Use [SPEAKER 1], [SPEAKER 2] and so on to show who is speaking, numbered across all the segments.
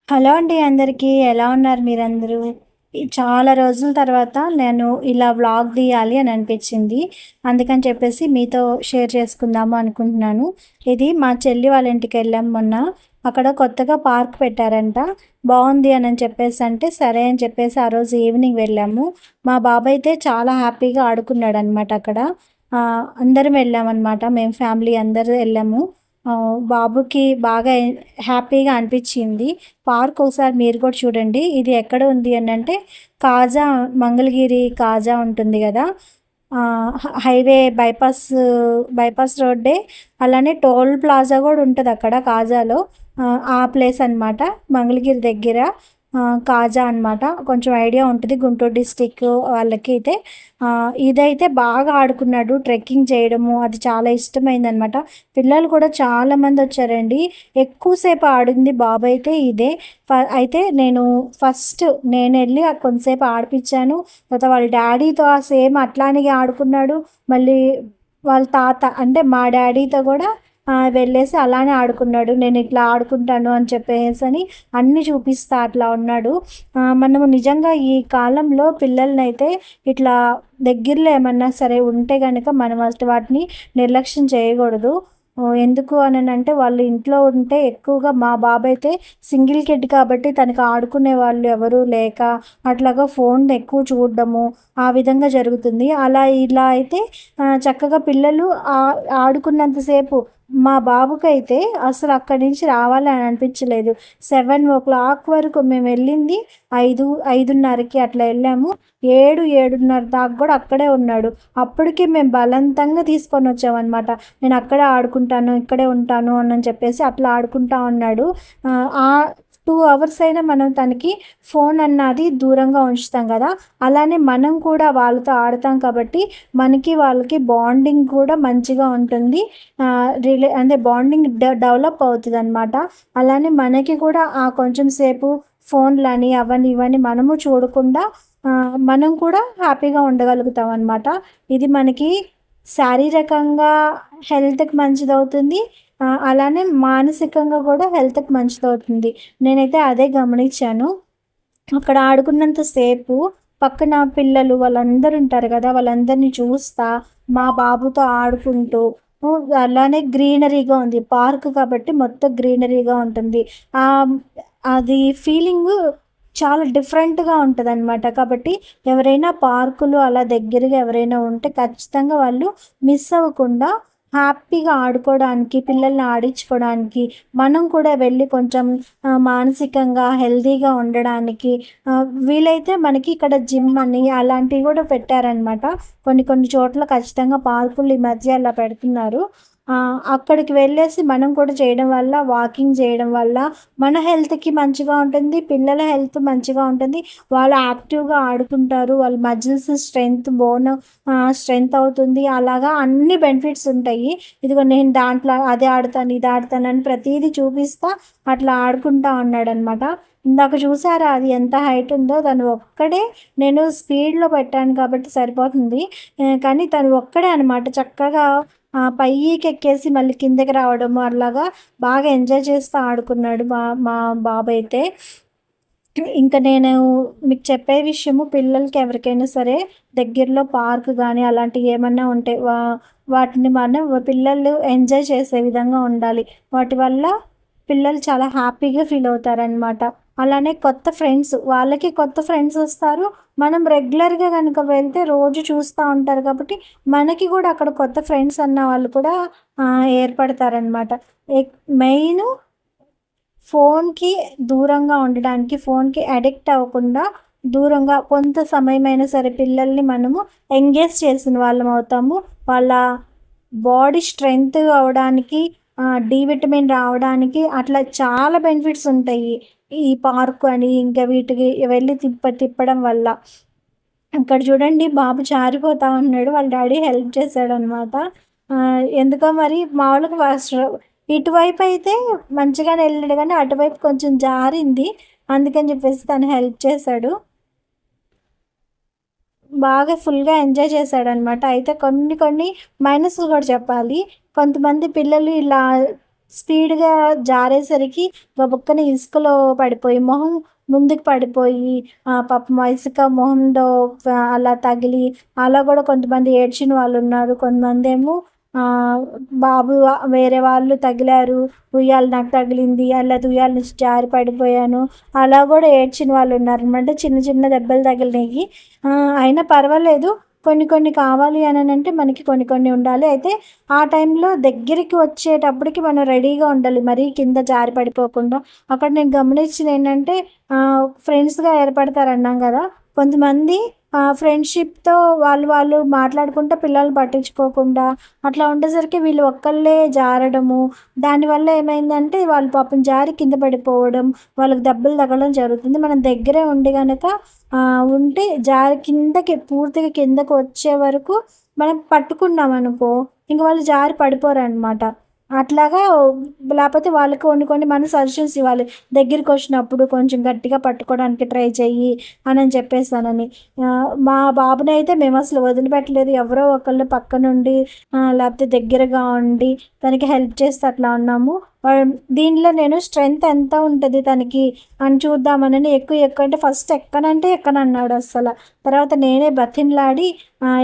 [SPEAKER 1] Hello అండి అందరికీ. ఎలా ఉన్నారు మీరందరూ? చాలా రోజుల తర్వాత నేను ఇలా వ్లాగ్ తీయాలి అని అనిపించింది. అందుకని చెప్పేసి మీతో షేర్ చేసుకుందాము అనుకుంటున్నాను. ఇది మా చెల్లి వాళ్ళ ఇంటికెళ్ళాం మొన్న. అక్కడ కొత్తగా పార్క్ పెట్టారంట. బావుంది అని చెప్పేసి అంటే, సరే అని చెప్పేసి ఆ రోజు ఈవినింగ్ వెళ్ళాము. మా బాబు అయితే చాలా హ్యాపీగా ఆడుకున్నాడనమాట అక్కడ. అందరం వెళ్ళామనమాట. మేము ఫ్యామిలీ అందరూ వెళ్ళాము. బాబుకి బాగా హ్యాపీగా అనిపించింది. పార్క్ ఒకసారి మీరు కూడా చూడండి. ఇది ఎక్కడ ఉంది అనంటే కాజా, మంగళగిరి కాజా ఉంటుంది గదా! హైవే బైపాస్ రోడ్డే. అలానే టోల్ ప్లాజా గూడా ఉంటదక్కడ కాజాలో. ఆ ప్లేస్ అనమాట. మంగళగిరి దగ్గర కాజా అనమాట. కొంచెం ఐడియా ఉంటది గుంటూరు డిస్ట్రిక్ట్ వాళ్ళకి అయితే. ఇదైతే బాగా ఆడుకున్నాడు. ట్రెక్కింగ్ చేయడము అది చాలా ఇష్టమైందనమాట. పిల్లలు కూడా చాలామందొచ్చారండి. ఎక్కువ సేపు ఆడింది బాబైతే ఇదే. అయితే ఫస్ట్ నేనెళ్ళి కొంతసేపు ఆడిపిచ్చాను. తర్వాత వాళ్ళ డ్యాడీతో సేమ్ అట్లానే ఆడుకున్నాడు. మళ్ళీ వాళ్ళ తాత అంటే మా డ్యాడీతో గూడా వెళ్ళేసి అలానే ఆడుకున్నాడు. నేనిట్లా ఆడుకుంటాను అని చెప్పేసని అన్నీ చూపిస్తా అట్లా ఉన్నాడు. మనము నిజంగా ఈ కాలంలో పిల్లలనైతే ఇట్లా దగ్గరలో ఏమన్నా సరే ఉంటే గనక మనం అసలు వాటిని నిర్లక్ష్యం చేయకూడదు. ఎందుకు అననంటే వాళ్ళు ఇంట్లో ఉంటే ఎక్కువగా మా బాబైతే సింగిల్ కిడ్ కాబట్టి తనకి ఆడుకునే వాళ్ళు ఎవరు లేక అట్లాగా ఫోన్ ఎక్కువ చూడడము ఆ విధంగా జరుగుతుంది. అలా ఇలా అయితే చక్కగా పిల్లలు ఆడుకున్నంత సేపు మా బాబుకైతే అసలు అక్కడి నుంచి రావాలని అనిపించలేదు. 7:00 వరకు మేము వెళ్ళింది 5:30కి అట్లా వెళ్ళాము. 7, 7:30 దాకా కూడా అక్కడే ఉన్నాడు. అప్పటికి మేము బలవంతంగా తీసుకొని వచ్చామన్నమాట. నేను అక్కడే ఆడుకుంటాను, ఇక్కడే ఉంటాను అని చెప్పేసి అట్లా ఆడుకుంటా ఉన్నాడు. ఆ 2 అవర్స్ అయినా మనం తనకి ఫోన్ అన్నది దూరంగా ఉంచుతాం కదా! అలానే మనం కూడా వాళ్ళతో ఆడతాం కాబట్టి మనకి వాళ్ళకి బాండింగ్ కూడా మంచిగా ఉంటుంది. అంటే బాండింగ్ డెవలప్ అవుతదనమాట. అలానే మనకి కూడా కొంచెం సేపు ఫోన్‌లని అవన్నీ ఇవన్నీ మనము చూడకుండా మనం కూడా హ్యాపీగా ఉండగలుగుతామనమాట. ఇది మనకి శారీరకంగా హెల్త్‌కి మంచిదవుతుంది. అలానే మానసికంగా కూడా హెల్త్‌కి మంచిదవుతుంది. నేనైతే అదే గమనించాను. అక్కడ ఆడుకున్నంత సేపు పక్కన పిల్లలు వాళ్ళందరూ ఉంటారు గదా! వాళ్ళందరిని చూస్తా, మా బాబుతో ఆడుకుంటూ అలానే గ్రీనరీగా ఉంది. పార్క్ కాబట్టి మొత్తం గ్రీనరీగా ఉంటుంది. ఆహ్, అది ఫీలింగు చాలా డిఫరెంట్‌గా ఉంటదనమాట. కాబట్టి ఎవరైనా పార్కులు అలా దగ్గరగా ఎవరైనా ఉంటే ఖచ్చితంగా వాళ్ళు మిస్ అవ్వకుండా హ్యాపీగా ఆడుకోవడానికి, పిల్లల్ని ఆడించుకోవడానికి, మనం కూడా వెళ్ళి కొంచెం మానసికంగా హెల్తీగా ఉండడానికి వీలైతే మనకి ఇక్కడ జిమ్ అని అలాంటివి కూడా పెట్టారనమాట. కొన్ని కొన్ని చోట్ల ఖచ్చితంగా పార్కులు ఈ మధ్య అలా పెడుతున్నారు. అక్కడికి వెళ్ళేసి మనం కూడా చేయడం వల్ల, వాకింగ్ చేయడం వల్ల మన హెల్త్‌కి మంచిగా ఉంటుంది. పిల్లల హెల్త్ మంచిగా ఉంటుంది. వాళ్ళు యాక్టివ్‌గా ఆడుకుంటారు. వాళ్ళ మజిల్స్ స్ట్రెంత్ అవుతుంది. అలాగా అన్ని బెనిఫిట్స్ ఉంటాయి. ఇదిగో నేను దాంట్లో అది ఆడతాను, ఇది ఆడతానని ప్రతీదీ చూపిస్తా అట్లా ఆడుకుంటా ఉన్నాడనమాట. ఇందాక చూసారా అది ఎంత హైట్ ఉందో? తను ఒక్కడే నేను స్పీడ్‌లో పెట్టాను కాబట్టి సరిపోతుంది. కానీ తను ఒక్కడే అనమాట చక్కగా పైకెక్కేసి మళ్ళీ కిందకి రావడము అలాగా బాగా ఎంజాయ్ చేస్తూ ఆడుకున్నాడు మా మా బాబైతే. ఇంక నేను మీకు చెప్పే విషయము పిల్లలకి ఎవరికైనా సరే దగ్గరలో పార్క్ గానీ అలాంటివి ఏమన్నా ఉంటే వాటిని మనం పిల్లలు ఎంజాయ్ చేసే విధంగా ఉండాలి. వాటి వల్ల పిల్లలు చాలా హ్యాపీగా ఫీల్ అవుతారనమాట. అలానే కొత్త ఫ్రెండ్స్ వస్తారు. మనం రెగ్యులర్‌గా గనుక వెళ్తే రోజు చూస్తా ఉంటారు కాబట్టి మనకి గూడా అక్కడ కొత్త ఫ్రెండ్స్ అన్న వాళ్ళు కూడా ఏర్పడతారనమాట. మెయిను ఫోన్‌కి దూరంగా ఉండడానికి, ఫోన్‌కి అడిక్ట్ అవ్వకుండా దూరంగా కొంత సమయమైనా సరే పిల్లల్ని మనము ఎంగేజ్ చేసిన వాళ్ళం అవుతాము. వాళ్ళ బాడీ స్ట్రెంత్ అవ్వడానికి, డి విటమిన్ రావడానికి అట్లా చాలా బెనిఫిట్స్ ఉంటాయి. ఈ పార్క్ అని ఇంకా వీటికి వెళ్ళి తిప్పడం వల్ల. అక్కడ చూడండి బాబు జారిపోతా ఉన్నాడు. వాళ్ళ డ్యాడీ హెల్ప్ చేశాడనమాట. ఎందుకో మరి మామూలుగా ఇటువైపయితే మంచిగానే ఎళ్ళాడు గానీ, అటువైపు కొంచెం జారింది. అందుకని చెప్పేసి తను హెల్ప్ చేశాడు. బాగా ఫుల్‌గా ఎంజాయ్ చేశాడనమాట. అయితే కొన్ని కొన్ని మైనస్‌లు కూడా చెప్పాలి. కొంతమంది పిల్లలు ఇలా స్పీడ్‌గా జారేసరికి గబుక్కన ఇసుకలో పడిపోయి మొహం ముందుకు పడిపోయి పాపం ఆ ఇసుక మొహంలో అలా తగిలి అలా గూడా కొంతమంది ఏడ్చిన వాళ్ళున్నారు. కొంతమందేమో ఆహ్, బాబు వేరే వాళ్ళు తగిలారు. ఉయ్యాల నాకు తగిలింది. లేతే ఉయ్యాల నుంచి జారి పడిపోయాను. అలా గూడా ఏడ్చిన వాళ్ళున్నారనమాట. చిన్న చిన్న దెబ్బలు తగిలినియి. అయినా పర్వాలేదు. కొన్ని కొన్ని కావాలి అననంటే మనకి కొన్ని కొన్ని ఉండాలి. అయితే ఆ టైంలో దగ్గరికి వచ్చేటప్పటికి మనం రెడీగా ఉండాలి. మరీ కింద జారి పడిపోకుండా. అక్కడ నేను గమనించిందేంటంటే ఫ్రెండ్స్‌గా ఏర్పడతారన్నాం గదా! కొంతమంది ఫ్రెండ్‌షిప్‌తో వాళ్ళు వాళ్ళు మాట్లాడుకుంటా పిల్లల్ని పట్టించుకోకుండా అట్లా ఉండేసరికి వీళ్ళు ఒక్కళ్ళే జారడము, దానివల్ల ఏమైందంటే వాళ్ళు పాపం జారి కింద పడిపోవడం, వాళ్ళకి దెబ్బలు తగలడం జరుగుతుంది. మనం దగ్గరే ఉండి గనక ఉంటే జారి కిందకి పూర్తిగా కిందకి వచ్చే వరకు మనం పట్టుకున్నామనుకో, ఇంక వాళ్ళు జారి పడిపోరనమాట. అట్లాగా లేపోతే వాళ్ళకి కొన్ని కొన్ని మనం సజెషన్స్ ఇవ్వాలి. దగ్గరికొచ్చినప్పుడు కొంచెం గట్టిగా పట్టుకోవడానికి ట్రై చెయ్యి అనని చెప్పేసానని. మా బాబునైతే మేమసలు వదిలిపెట్టలేదు. ఎవరో ఒకళ్ళు పక్కనుండి లేపోతే దగ్గరగా ఉండి తనకి హెల్ప్ చేస్తూ అట్లా ఉన్నాము. దీనిలో నేను స్ట్రెంత్ ఎంత ఉంటది తనకి అని చూద్దామనని ఎక్కువ ఎక్కువ అంటే ఫస్ట్ ఎక్కనంటే ఎక్కనన్నాడస్సల. తర్వాత నేనే బతిమలాడి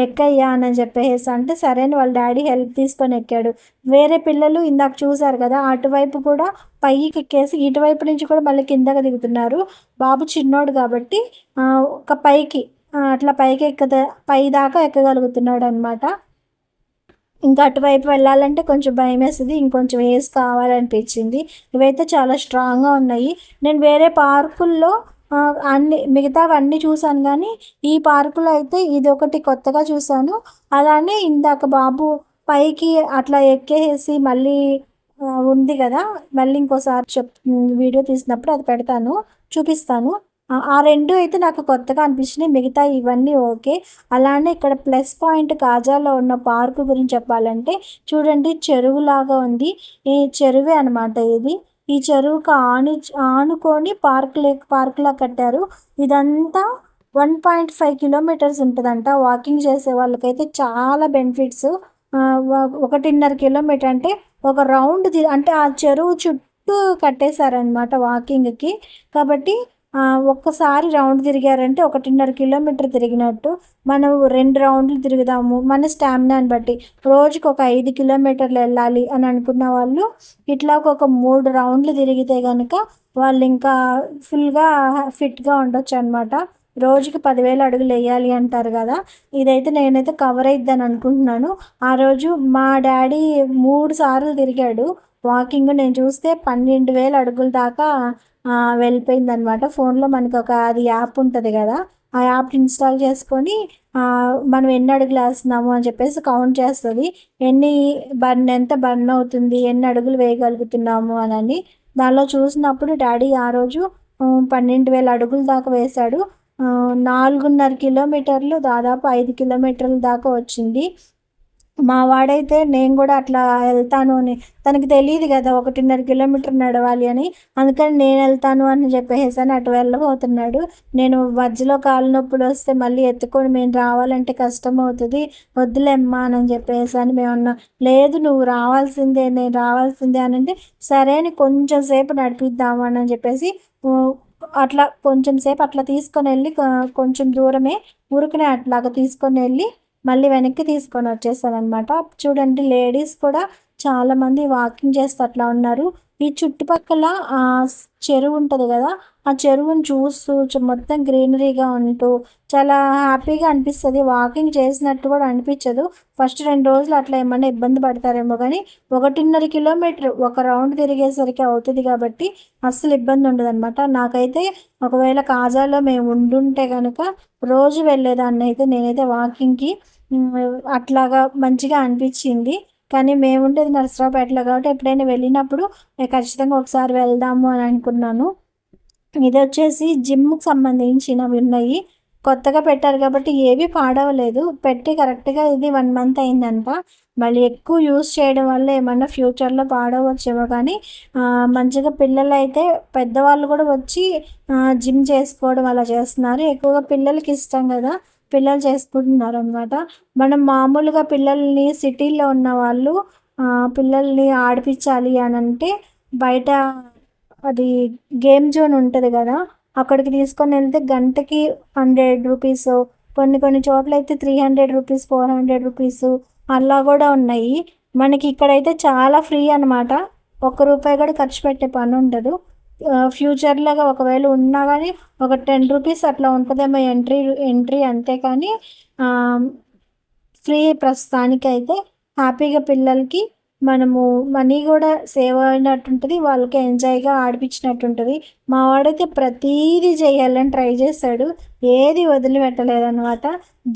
[SPEAKER 1] ఎక్కయ్యా అని చెప్పేసేసి అంటే సరే అని వాళ్ళ డ్యాడీ హెల్ప్ తీసుకొని ఎక్కాడు. వేరే పిల్లలు ఇందాక చూసారు కదా! అటువైపు కూడా పైకెక్కేసి ఇటువైపు నుంచి కూడా మళ్ళీ కిందకి దిగుతున్నారు. బాబు చిన్నోడు కాబట్టి ఒక పైకి అట్లా పైదాకా ఎక్కగలుగుతున్నాడనమాట. ఇంకా అటువైపు వెళ్ళాలంటే కొంచెం భయమేస్తది. ఇంకొంచెం ఏజ్ కావాలనిపించింది. ఇవైతే చాలా స్ట్రాంగ్‌గా ఉన్నాయి. నేను వేరే పార్కుల్లో మిగతావన్నీ చూసాను గానీ, ఈ పార్కులో అయితే ఇదొకటి కొత్తగా చూసాను. అలానే ఇందాక బాబు పైకి అట్లా ఎక్కేసేసి మళ్ళీ ఉంది గదా! మళ్ళీ ఇంకోసారి వీడియో తీసినప్పుడు అది పెడతాను. చూపిస్తాను. ఆ 2 అయితే నాకు కొత్తగా అనిపించినియి. మిగతాయి ఇవన్నీ ఓకే. అలానే ఇక్కడ ప్లస్ పాయింట్ కాజాలో ఉన్న పార్క్ గురించి చెప్పాలంటే చూడండి చెరువులాగా ఉంది. ఈ చెరువే అనమాట ఇది. ఈ చెరువుకి ఆనుకొని పార్క్‌లా కట్టారు. ఇదంతా 1.5 కిలోమీటర్స్ ఉంటదంట. వాకింగ్ చేసే వాళ్ళకైతే చాలా బెనిఫిట్స్. 1.5 కిలోమీటర్ అంటే ఒక రౌండ్ అంటే ఆ చెరువు చుట్టూ కట్టేసారనమాట వాకింగ్‌కి. కాబట్టి ఒక్కసారి రౌండ్ తిరిగారంటే 1.5 కిలోమీటర్ తిరిగినట్టు. మనం 2 రౌండ్లు తిరుగుదాము. మన స్టామినాని బట్టి. రోజుకి ఒక 5 కిలోమీటర్లు ఎళ్ళాలి అని అనుకున్న వాళ్ళు ఇట్లా ఒక 3 రౌండ్లు తిరిగితే గనక వాళ్ళింకా ఫుల్‌గా ఫిట్‌గా ఉండొచ్చనమాట. రోజుకి 10,000 అడుగులెయ్యాలి అంటారు గదా! ఇదైతే నేనైతే కవర్ అయిద్దని అనుకుంటున్నాను. ఆ రోజు మా డ్యాడీ 3 సార్లు తిరిగాడు వాకింగ్. నేను చూస్తే 12,000 అడుగుల దాకా వెళ్ళిపోయిందనమాట. ఫోన్‌లో మనకొక అది యాప్ ఉంటది గదా! ఆ యాప్ ఇన్‌స్టాల్ చేసుకొని మనం ఎన్ని అడుగులేస్తున్నాము అని చెప్పేసి కౌంట్ చేస్తది. ఎంత బర్న్ అవుతుంది, ఎన్ని అడుగులు వేయగలుగుతున్నాము అనని. దానిలో చూసినప్పుడు డ్యాడీ ఆ రోజు 12,000 అడుగుల దాకా వేశాడు. 4.5 కిలోమీటర్లు దాదాపు 5 కిలోమీటర్ల దాకా వచ్చింది. మా వాడైతే నేను గూడా అట్లా ఎళ్తాను అని తనకి తెలీదు గదా! 1.5 కిలోమీటర్ నడవాలి అని. అందుకని నేనెళ్తాను అని చెప్పేసేసని అటు వెళ్ళబోతున్నాడు. నేను మధ్యలో కాళ్ళు నొప్పులొస్తే మళ్ళీ ఎత్తుకొని మేము రావాలంటే కష్టమవుతది. వద్దులేమ్మా అని చెప్పేసని మేమన్నాం. లేదు నువ్వు రావాల్సిందే, నేను రావాల్సిందే అనంటే, సరే అని కొంచెం సేపు నడిపిద్దాము అని చెప్పేసి హ్మ్, అట్లా కొంచెం సేపు అట్లా తీసుకొనెళ్ళి కొంచెం దూరమే ఊరికనే అట్లాగా తీసుకొనెళ్ళి మళ్ళీ వెనక్కి తీసుకొనొచ్చేసాననమాట. చూడండి లేడీస్ కూడా చాలామంది వాకింగ్ చేస్తూ అట్లా ఉన్నారు. ఈ చుట్టుపక్కల చెరువుంటది గదా! ఆ చెరువుని చూస్తూ మొత్తం గ్రీనరీగా ఉంటూ చాలా హ్యాపీగా అనిపిస్తది. వాకింగ్ చేసినట్టు గూడా అనిపిచ్చదు. ఫస్ట్ 2 రోజులు అట్లా ఏమన్నా ఇబ్బంది పడతారేమో గానీ 1.5 కిలోమీటర్ ఒక రౌండ్ తిరిగేసరికి అవుతది గాబట్టి అస్సలు ఇబ్బందుండదనమాట. నాకైతే ఒకవేళ కాజాలో మేము ఉండుంటే గనక రోజు వెళ్ళేదాన్నయితే నేనైతే వాకింగ్‌కి. అట్లాగా మంచిగా అనిపిచ్చింది. కానీ మేముండేది నరసరావుపేటలో కాబట్టి ఎప్పుడైనా వెళ్ళినప్పుడు ఖచ్చితంగా ఒకసారి వెళ్దాము అని అనుకున్నాను. ఇదొచ్చేసి జిమ్‌కి సంబంధించినవున్నాయి. కొత్తగా పెట్టారు కాబట్టి ఏవి పాడవలేదు. పెట్టి కరెక్ట్‌గా ఇది 1 మంత్ అయిందంట. మళ్ళీ ఎక్కువ యూజ్ చేయడం వల్ల ఏమన్నా ఫ్యూచర్‌లో పాడవచ్చేమో కానీ మంచిగా పిల్లలైతే పెద్దవాళ్ళు కూడా వచ్చి జిమ్ చేసుకోవడం అలా చేస్తున్నారు. ఎక్కువగా పిల్లలకిష్టం గదా! పిల్లలు చేసుకుంటున్నారనమాట. మనం మామూలుగా పిల్లల్ని సిటీలో ఉన్నవాళ్ళు పిల్లల్ని ఆడిపించాలి అని అంటే బయట అది గేమ్ జోన్ ఉంటుంది కదా, అక్కడికి తీసుకొని వెళ్తే గంటకి 100 రూపీస్, కొన్ని కొన్ని చోట్ల అయితే 300 రూపీస్, 400 రూపీస్ అలా కూడా ఉన్నాయి. మనకి ఇక్కడైతే చాలా ఫ్రీ అనమాట. ₹1 కూడా ఖర్చు పెట్టే పని ఉండదు. ఫ్యూచర్‌లోగా ఒకవేళ ఉన్నా గానీ ఒక 10 రూపీస్ అట్లా ఉంటదేమో ఎంట్రీ ఎంట్రీ అంతే కానీ ఫ్రీ ప్రస్తుతానికైతే. హ్యాపీగా పిల్లలకి మనము మనీ కూడా సేవ్ అయినట్టుంటది. వాళ్ళకి ఎంజాయ్‌గా ఆడిపించినట్టుంటది. మా వాడైతే ప్రతీదీ చేయాలని ట్రై చేశాడు. ఏది వదిలిపెట్టలేదనమాట.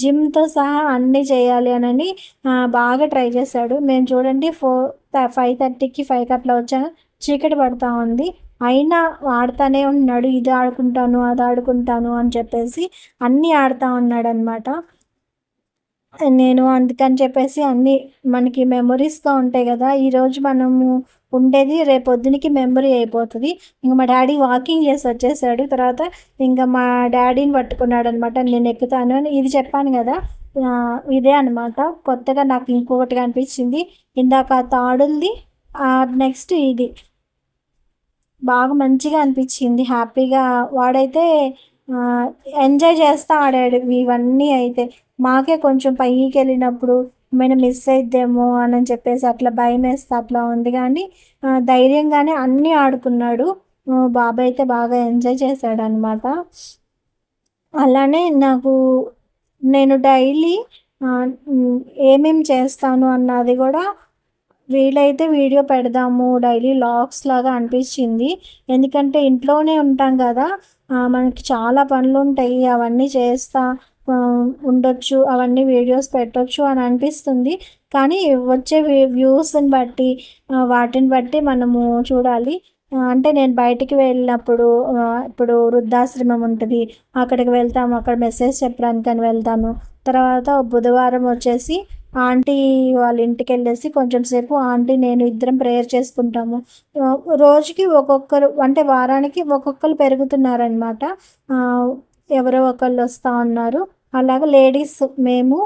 [SPEAKER 1] జిమ్‌తో సహా అన్నీ చేయాలి అనని బాగా ట్రై చేశాడు. మేము చూడండి 5:30కి 5కి అట్లా వచ్చాను. చీకటి పడతా ఉంది. అయినా ఆడతానే ఉన్నాడు. ఇది ఆడుకుంటాను, అది ఆడుకుంటాను అని చెప్పేసి అన్నీ ఆడుతా ఉన్నాడనమాట. నేను అందుకని చెప్పేసి అన్నీ మనకి మెమోరీస్‌గా ఉంటాయి గదా! ఈరోజు మనము ఉండేది రేపొద్దునకి మెమరీ అయిపోతది. ఇంక మా డ్యాడీ వాకింగ్ చేసి వచ్చేసాడు. తర్వాత ఇంక మా డ్యాడీని పట్టుకున్నాడనమాట. నేనెక్కుతాను అని. ఇది చెప్పాను గదా! ఇదే అనమాట. కొత్తగా నాకు ఇంకొకటి కనిపించింది. ఇందాక తాడులది, నెక్స్ట్ ఇది. బాగా మంచిగా అనిపించింది. హ్యాపీగా వాడైతే ఆహ్, ఎంజాయ్ చేస్తా ఆడాడు ఇవన్నీ అయితే. మాకే కొంచెం పైకెళ్ళినప్పుడు ఏమైనా మిస్ అయిద్దేమో అనని చెప్పేసి అట్లా భయమేస్తా అట్లా ఉంది గానీ ధైర్యంగానే అన్నీ ఆడుకున్నాడు. బాబు అయితే బాగా ఎంజాయ్ చేశాడనమాట. అలానే నేను డైలీ ఏమేమి చేస్తాను అన్నది గూడా వీలైతే వీడియో పెడదాము డైలీ వ్లాగ్స్ లాగా అనిపించింది. ఎందుకంటే ఇంట్లోనే ఉంటాం కదా! మనకి చాలా పనులుంటాయి. అవన్నీ చేస్తా ఉండొచ్చు. అవన్నీ వీడియోస్ పెట్టొచ్చు అని అనిపిస్తుంది. కానీ వచ్చే వ్యూస్‌ని బట్టి వాటిని బట్టి మనము చూడాలి. అంటే నేను బయటికి వెళ్ళినప్పుడు ఇప్పుడు వృద్ధాశ్రమం ఉంటది. అక్కడికి వెళ్తాము. అక్కడ మెసేజ్ చెప్పడానికని వెళ్తాను. తర్వాత బుధవారం వచ్చేసి ఆంటీ వాళ్ళ ఇంటికెళ్ళేసి కొంచెం సేపు ఆంటీ, నేను ఇద్దరం ప్రేయర్ చేసుకుంటాము. రోజుకి ఒక్కొక్కరు అంటే వారానికి ఒక్కొక్కరు పెరుగుతున్నారనమాట. ఎవరో ఒకళ్ళు వస్తా ఉన్నారు. అలాగా లేడీస్ మేము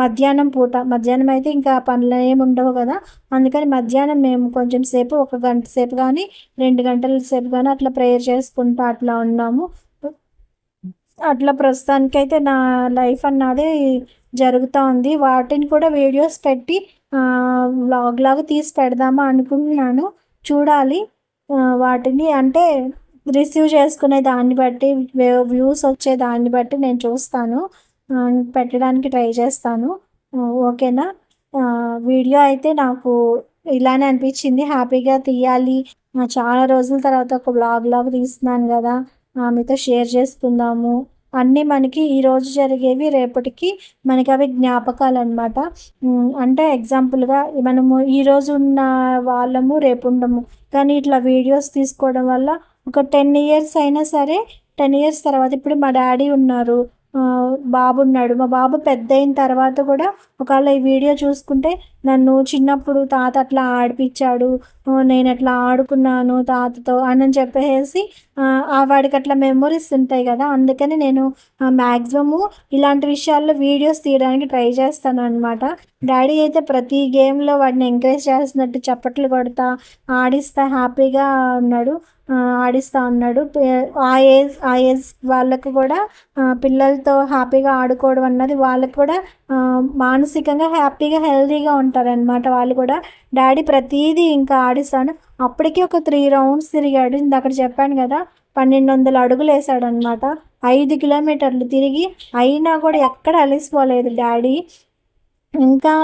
[SPEAKER 1] మధ్యాహ్నం పూట మధ్యాహ్నం అయితే ఇంకా పనులేమి ఉండవు కదా! అందుకని మధ్యాహ్నం మేము కొంచెం సేపు ఒక గంట సేపు గానీ, 2 గంటల సేపు గానీ అట్లా ప్రేయర్ చేసుకుంటా అట్లా ఉన్నాము. అట్లా ప్రస్తుతానికైతే నా లైఫ్ అన్నది జరుగుతా ఉంది. వాటిని కూడా వీడియోస్ పెట్టి వ్లాగ్‌లాగా తీసి పెడదామా అనుకుంటున్నాను. చూడాలి. వాటిని అంటే రిసీవ్ చేసుకునే దాన్ని బట్టి, వ్యూస్ వచ్చే దాన్ని బట్టి నేను చూస్తాను. పెట్టడానికి ట్రై చేస్తాను. ఓకేనా? వీడియో అయితే నాకు ఇలానే అనిపించింది. హ్యాపీగా తీయాలి. చాలా రోజుల తర్వాత ఒక వ్లాగ్‌లాగా తీస్తున్నాను గదా! మీతో షేర్ చేసుకుందాము. అన్నీ మనకి ఈరోజు జరిగేవి రేపటికి మనకవి జ్ఞాపకాలనమాట. అంటే ఎగ్జాంపుల్‌గా మనము ఈరోజు ఉన్న వాళ్ళము రేపుండము. కానీ ఇట్లా వీడియోస్ తీసుకోవడం వల్ల ఒక 10 ఇయర్స్ అయినా సరే, 10 ఇయర్స్ తర్వాత ఇప్పుడు మా డ్యాడీ ఉన్నారు. బాబున్నాడు. మా బాబు పెద్దయిన తర్వాత కూడా ఒకవేళ ఈ వీడియో చూసుకుంటే నన్ను చిన్నప్పుడు తాత అట్లా ఆడిపిచ్చాడు. నేనట్లా ఆడుకున్నాను తాతతో అనని చెప్పేసేసి వాడికి అట్లా మెమోరీస్ ఉంటాయి గదా! అందుకని నేను మాక్సిమము ఇలాంటి విషయాల్లో వీడియోస్ తీయడానికి ట్రై చేస్తాననమాట. డ్యాడీ అయితే ప్రతి గేమ్‌లో వాడిని ఎంకరేజ్ చేస్తున్నట్టు చప్పట్లు కొడతా, ఆడిస్తా హ్యాపీగా ఉన్నాడు. ఆడిస్తా ఉన్నాడు. ఆ ఏజ్ వాళ్ళకి కూడా పిల్లలతో హ్యాపీగా ఆడుకోవడం అన్నది వాళ్ళకి కూడా మానసికంగా హ్యాపీగా, హెల్తీగా ఉంటారనమాట వాళ్ళు కూడా. డ్యాడీ ప్రతీదీ ఇంకా ఆడిస్తాను. అప్పటికి ఒక 3 రౌండ్స్ తిరిగాడు. ఇందాకడ చెప్పాను గదా! 1200 అడుగులేసాడనమాట. 5 కిలోమీటర్లు తిరిగి అయినా కూడా ఎక్కడ అలిసిపోలేదు డ్యాడీ. ఇంకా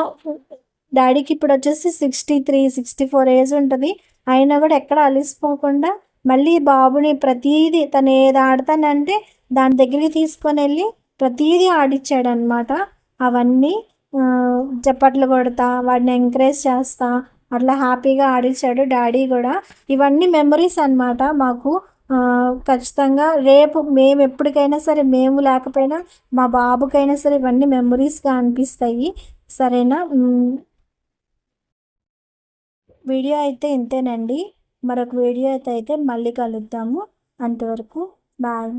[SPEAKER 1] డ్యాడీకి ఇప్పుడొచ్చేసి 63, 64 ఏజ్ ఉంటది. అయినా గూడా ఎక్కడ అలిసిపోకుండా మళ్ళీ బాబుని ప్రతీదీ తను ఏది ఆడతానంటే దాని దగ్గరికి తీసుకొనెళ్ళి ప్రతీదీ ఆడిచ్చాడనమాట. అవన్నీ చప్పట్లు కొడతా, వాడిని ఎంకరేజ్ చేస్తా అట్లా హ్యాపీగా ఆడిచ్చాడు డ్యాడీ గూడా. ఇవన్నీ మెమరీస్ అనమాట మాకు. ఖచ్చితంగా రేపు మేమెప్పటికైనా సరే, మేము లేకపోయినా మా బాబుకైనా సరే ఇవన్నీ మెమరీస్‌గా అనిపిస్తాయి. సరేనా? వీడియో అయితే ఇంతేనండి. మరొక వీడియోతో అయితే మళ్ళీ కలుద్దాము. అంతవరకు బాయ్.